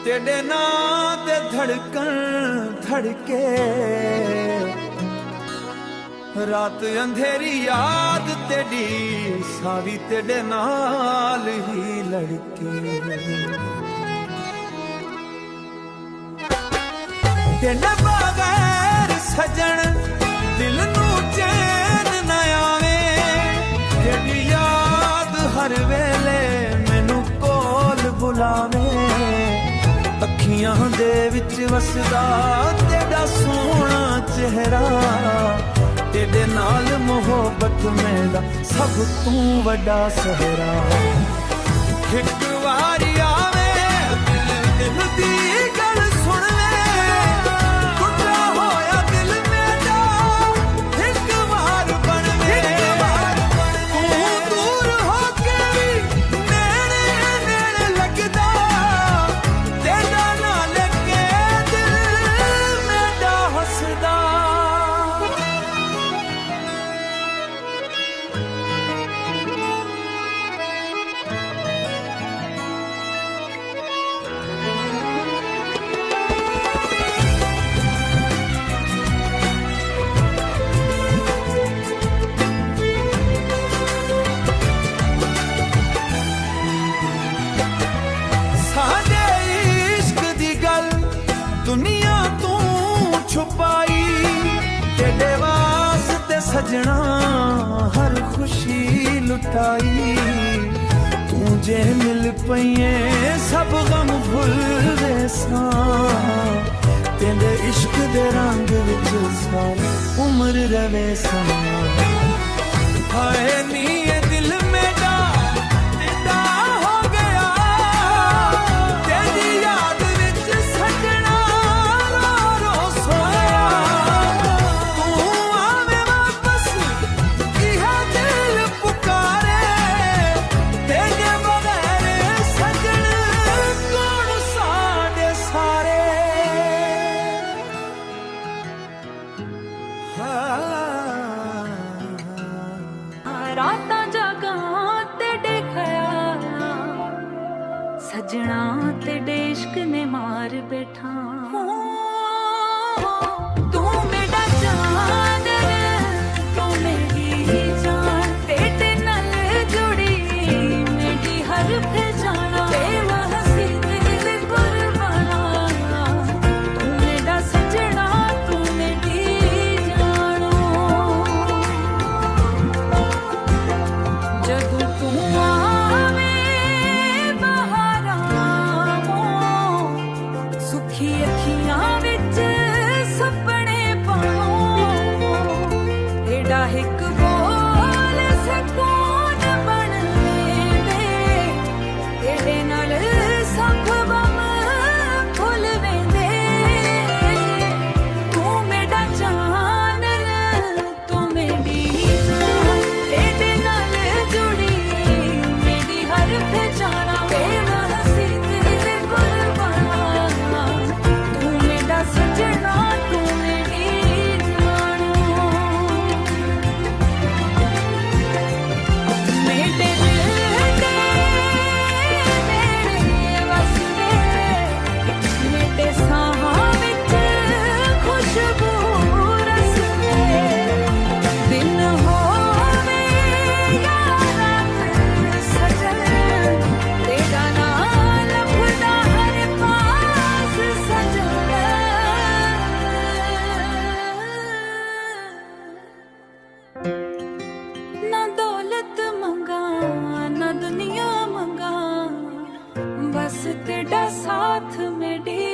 तेरे नाम ते धड़कन धड़के, रात अंधेरी याद तेरी सारी तेरे नाल ही लड़के। तेरे बगैर सजन दिल नू चैन न आवे, तेरी याद हर वेले मैनू कोल बुलावे। अखियां दे विच वसदा तेरा सोहना चेहरा, तेरे नाल मोहब्बत मेरा सब तू वड्डा सहरा। एक वारी आवे दिल दिल दी गल सुन ले, टुटा होया दिल मेरा एक वार बन वे। तू दूर होके भी नेड़े नेड़े लगदा, तेरा नाल के दिल मेरा हसदा। दुनिया तू छुपाई, तेरे वास्ते सजना हर खुशी लुटाई। तू जे मिल पईए सब गम भुल दे सा, तेरे इश्क दे रंग विच सारी उम्र रवे सा। हाय नी ये दिल मेरा तेरा हो गया, तेरी याद विच सजना रातां जागां तेरे ख्यालां, सजना तेरे इश्क ने मार बैठा। तू मेरा चांद तू मेरी जान, तेरे नाल जुड़ी मेरी हर पहचाना। तेरा हसी दिल कुर्बाना, तू मेरा सजना तू मेरी जानो। जदों तू आवे बहारां, सुखी अखियां विच सपने पाऊं। तेरा एक बोल सकून बन वेंदे, तेरे नाल सब गम भुल वेंदे। तू मेरा चानन तू मेरी जान, तेरे नाल जुड़ी मेरी हर पहचाना। तेरा हसी दिल कुर्बाना, तू मेरा सजना तू मेरी जानो। मेरे दिल दे मेरे वसदे, मेरे साहां विच खुशबू रसदे। दिन होवे या रात सजन, तेरा नाम लभदा हर पास सजन। ना दौलत मंगा ना दुनिया मंगा, बस तेरा साथ मेरी